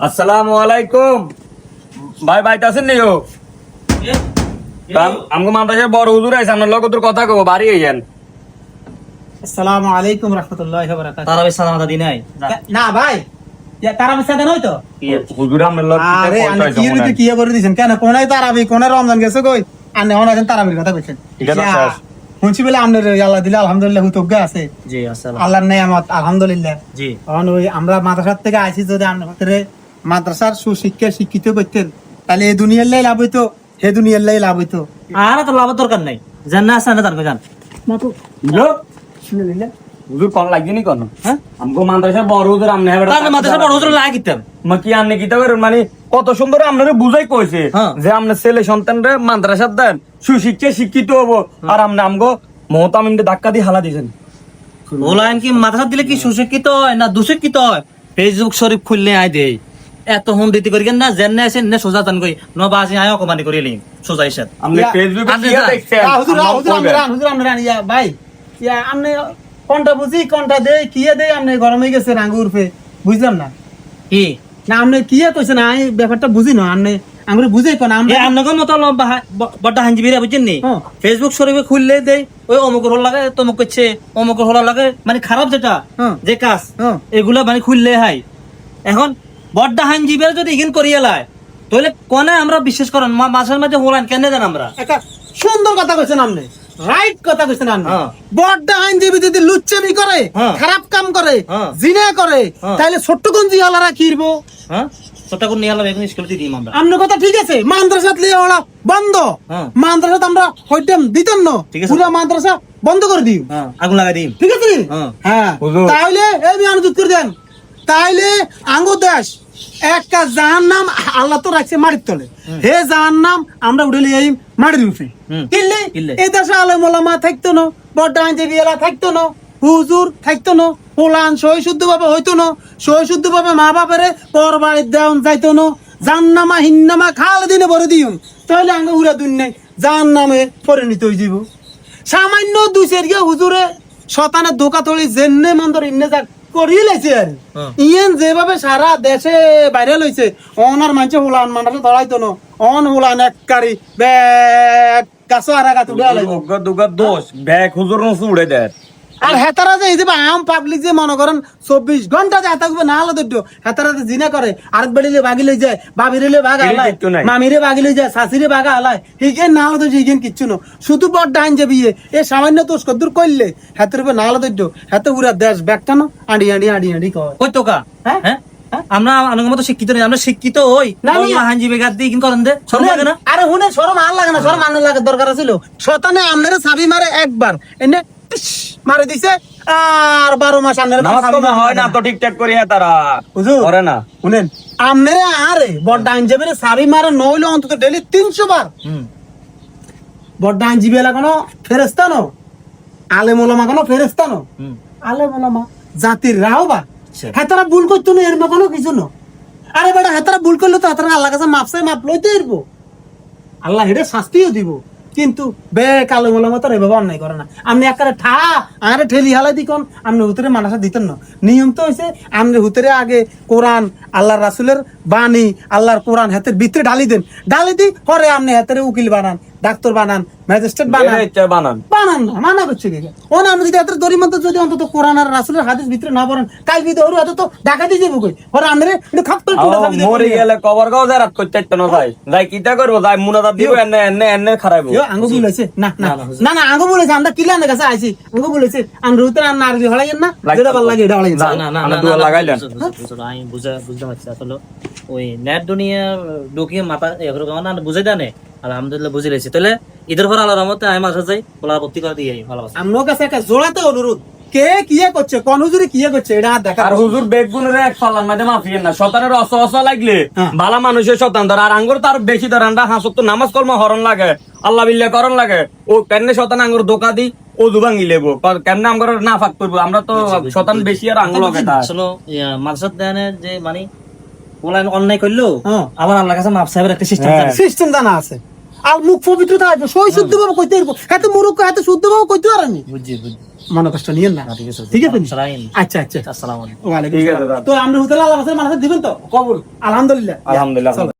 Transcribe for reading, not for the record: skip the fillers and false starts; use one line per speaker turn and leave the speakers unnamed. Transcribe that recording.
আসসালামু আলাইকুম ভাই বাইতে আছেন নি আমগো মাদ্রাসার বড় হুজুর আইছে আপনার লগে তোর কথা কব বাড়ি আইয়েন।
আসসালামু আলাইকুম রাহমাতুল্লাহি ওয়া বারাকাতুহু।
তারাবি সালাম আদা দিনাই
না ভাই তারাবি সাদা নয় তো
হুজুর আপনার লগে
আরে আমি কি রুতে কি করে দিছেন কেন কোনায় তারাবি কোনায় রমজান গেছে কই আর নেওয়া আছেন তারাবির কথা কইছেন
ঠিক আছে শেষ।
শুনছি বলে আপনার আল্লাহ দিলে আলহামদুলিল্লাহ হুতজ্ঞ আছে
জি আসসালাম
আল্লাহর নেয়ামত আলহামদুলিল্লাহ।
জি
কারণ ওই আমরা মাদ্রাসা থেকে আইছি যদি আপনার ভিতরে মাদ্রাসার সুশিক্ষা শিক্ষিত করতেন তাহলে এই দুনিয়ার লাই লাভ হইতো হে দুনিয়ার লাই লাভ হইতো।
আর তো লাভ দরকার নাই জান না আছে না তার জান
মাকু
বুঝলো
শুনে নিলে
হুজুর কোন লাগেনি কোন
হ্যাঁ
আমগো মাদ্রাসার বড় হুজুর আমনে হেবে
তার মাদ্রাসা বড় হুজুর লাগি কিতাম
মা কি আননে কিতা করেন মানে কত সুন্দর আপনারে বুঝাই কইছে
হ্যাঁ।
যে আমনে ছেলে সন্তানরে মাদ্রাসাত দেন সুশিক্ষা শিক্ষিত হবো আর আমনে আমগো মহতামিনকে ধাক্কা দিয়ে হালা দিছেন।
ওলাইন কি মাদ্রাসা দিলে কি সুশিক্ষিত হয় না দুশিক্ষিত হয়? ফেসবুক শরীফ খুললে আই দেই এত হুন দিতে করি না জেনে আসেন না সোজা তান কই ন বাসি আয় অকমানি করি লিম সোজা ইসাত
আমনে
ইয়া,
ফেসবুকে
আপনি
কি
যান।
দেখছেন
হুজুর
আমরাও
হুজুর
কইবেন।
হুজুর আমরা ইয়া ভাই ইয়া আমনে কোনটা বুঝি কোনটা দেই কিয়ে দেই আমনে গরম হয়ে গেছে আঙ্গুর পে বুঝলাম না
কি
না আমনে কিয়ে কইছেন আমি ব্যাপারটা বুঝি না আমনে আঙ্গুর বুঝাই কোন
এ
আমরা
আমনগর মত বড় হাঞ্জিবিরা বুঝছেন নি
হ্যাঁ।
ফেসবুক শরীফে খুললে দেই ওই অমুকের হল লাগে তমুক করছে অমুকের হল লাগে মানে খারাপ যেটা
হ্যাঁ।
যে কাজ
হ্যাঁ।
এগুলা মানে খুললে হাই এখন বড় হাঞ্জিবিরা যদি ইগিন করিয়ে লাই তাহলে কোনে আমরা বিশ্বাস করেন মাসের মাঝে হলান কেন জান আমরা
একটা সুন্দর কথা কইছেন আমনে রাইট কথা কইছেন আমনে
হ্যাঁ।
বড় আইনজীবী যদি লুচ্চামি করে
হ্যাঁ।
খারাপ কাম করে
হ্যাঁ।
জিনা করে
হ্যাঁ।
তাহলে ছোট্ট গঞ্জি হলারা কিরবো
হ্যাঁ ছোটটা করে নিয়ে আলাম এখন স্কুলে দিই আমরা
আমনে কথা ঠিক আছে মাদ্রাসাত লিয়ে ওরা বন্ধ
হ্যাঁ।
মাদ্রাসাত আমরা হইতাম দিতাম না
ঠিক আছে।
পুরো মাদ্রাসা বন্ধ করে দিই
হ্যাঁ আগুন লাগাই দিই
ঠিক আছে
হ্যাঁ।
হ্যাঁ
হুজুর।
তাইলে এই আমি অনুরোধ করে দেন তাইলে আঙ্গো দেশ একটা জাহান নাম আল্লাহ তো রাখছে মাটির তলে হে জাহান নাম আমরা উঠে লিয়ে মাটির উপরে
হুম।
কিনলে
কিনলে।
এই দেশে আলম ওলামা থাকতো না বড় আইনজীবী এলা থাকতো না হুজুর থাকতো না পোলান সই শুদ্ধ ভাবে হইতো না সই শুদ্ধ ভাবে মা বাপেরে পর বাড়ির দেওয়ান যাইতো না জান্নামা হিন্নামা খাল দিনে ভরে দিও তাহলে আঙ্গ উড়া দুনিয়ায় জাহান নামে পরিণত হয়ে যাব। সামান্য দুই সেরিয়া হুজুরে শতানের ধোকা তলি জেনে মন্দর ইন্নে যাক করিয়ে লাইছে আর
হ্যাঁ।
ইয়েন যেভাবে সারা দেশে বাইরে লইছে অনার মানছে হুলান মানছে ধরাইতো না অন হুলান এককারি ব্যাগ গাছ আর গাছ উড়ে লাইব
উগ্র দুগ্র দোষ ব্যাগ হুজুর নসু উড়ে দেয়।
আর হেতারা যে এই যে আম পাবলিক যে মনে করেন 24 ঘন্টা যে থাকবে না হলো দৈর্য হেতারা যে জিনা করে আরেক বাড়িলে বাগি লই যায় বাবিরে বাগা
এর
আলায়
কিচ্ছু নাই।
মামিরে বাগি লই যায় শাশুড়ি বাগা আলায় হিগেন না হলো তো হিগেন কিচ্ছু না শুধু বড় ডাইন যে বিয়ে এ সামান্য তো কদ্দুর করলে হেতের উপর না হলো দৈর্য হেতে পুরা দেশ ব্যাগটা না আড়ি আড়ি আড়ি আড়ি কয়
কই তোকা
হ্যাঁ?
হ্যাঁ আমরা আনন্দ মতো শিক্ষিত নেই আমরা শিক্ষিত হই
না, না।
হাঞ্জিবি গাদ দিয়ে করেন দে শরম লাগে না
আরে হুনে শরম আর লাগে না শরম আনন্দ লাগে দরকার ছিল শতানে আমনের সাবি মারে একবার এনে টিস মারে দিছে আর 12 মাস আমনের
নামাজ কমে হয় না তো ঠিকঠাক করি হ্যাঁ তারা
হুজুর
করে না।
শুনেন আমনের আরে বড় আইনজীবীর সাবি মারে নইলে অন্তত ডেলি 300 বার
হুম
বড় আইনজীবী এলা কোনো ফেরেস্তা নো আলেম ওলামা কোনো ফেরেস্তা নো
হুম
আলেম ওলামা জাতির রাহবা
আচ্ছা।
হ্যাঁ তারা ভুল করতো না এর কোনো কিছু না আরে বেটা হ্যাঁ তারা ভুল করলে তো হাতারা আল্লাহ কাছে মাপ লইতে এরবো আল্লাহ হেডে শাস্তিও দিব কিন্তু বে কালো মোলামো তো এভাবে অন্যায় করে না আপনি একারে আরে ঠেলি হালাই দিকন আপনি হুতরে মানুষের দিতেন না নিয়ম তো হয়েছে আপনি হুতরে আগে কোরআন আল্লাহর রাসুলের বাণী আল্লাহর কোরআন হাতের ভিতরে ঢালি দি পরে আপনি হাতের উকিল বানান ডাক্তার বানান ম্যাজিস্ট্রেট বানান
এর ইচ্ছা বানান।
বানান না মানা করছে কে ও না আপনি যদি হাতের দড়ি মতো যদি অন্তত কোরআন আর রাসুলের হাদিস ভিতরে না পড়েন কাল বিদে ওর হাতে তো ডাকা দিয়ে যাবো কই পরে আপনি একটু খাপ্পল
আও, মরে গেলে কবর গাও যারাত করতে চাইতো না ভাই যাই কিটা করবো যাই মুনাজাত দিব এনে এনে এনে খারাইবো।
আঙ্গু বলেছে না না
না,
না না আঙ্গু বলেছে আমরা কিলানের কাছে আইছি আঙ্গু বলেছে আমরা রুতরা না আর হলাইন না যেটা ভালো লাগে এটা হলাইন
না না না
আমরা
না,
দুয়া
না,
লাগাইলেন।
আমি বুঝতে পারছি আসলে ওই নেট দুনিয়া ঢুকিয়ে মাথা এগুলো না বুঝাই দেয় আলহামদুলিল্লাহ বুঝে লেছি তাহলে ঈদের পর আল্লাহর রহমতে আমি মাঝে যাই বলা ভর্তি করে দিয়ে ভালোবাসা
আমার কাছে একটা জোড়াতে অনুরোধ কে কিয়ে করছে কোন হুজুরে কিয়ে করছে এটা দেখা
আর হুজুর বেগুনের এক ফালার মাঝে মাফিয়েন না শতানের অস লাগলে
হ্যাঁ।
ভালো মানুষের শতান ধর আর আঙ্গুর তার বেশি ধর আমরা হাসত তো নামাজ কর্ম হরণ লাগে আল্লাহ বিল্লাহ করণ লাগে ও কেমনে শতান আঙ্গুর দোকা দি ও দুবাঙ্গি লেবো কেমনে আঙ্গুর না ফাঁক করবো আমরা তো শতান বেশি আর আঙ্গুর লাগে তা
আসলে মাদ্রাসার দেয়ানের যে মানে অনলাইন অন্যায় করলো
হ্যাঁ।
আমার আল্লাহর কাছে মাপ সাহেবের একটা সিস্টেম
হ্যাঁ।
সিস্টেম জানা আছে আর মুখ পবিত্র থাকবে সই শুদ্ধ ভাবে কইতে পারবো এত মুরুখ এত শুদ্ধ ভাবে কইতে পারেনি
বুঝছি
মনে কষ্ট নিয়েন না
ঠিক আছে
ঠিক আছে
সালাম
আচ্ছা আচ্ছা
আসসালামু আলাইকুম
ওয়ালাইকুম
ঠিক আছে
আসসালাম।
দাদা।
তো আমরা হোটেল আল্লাহ কাছে মানুষ দিবেন তো কবুল আলহামদুলিল্লাহ
আলহামদুলিল্লাহ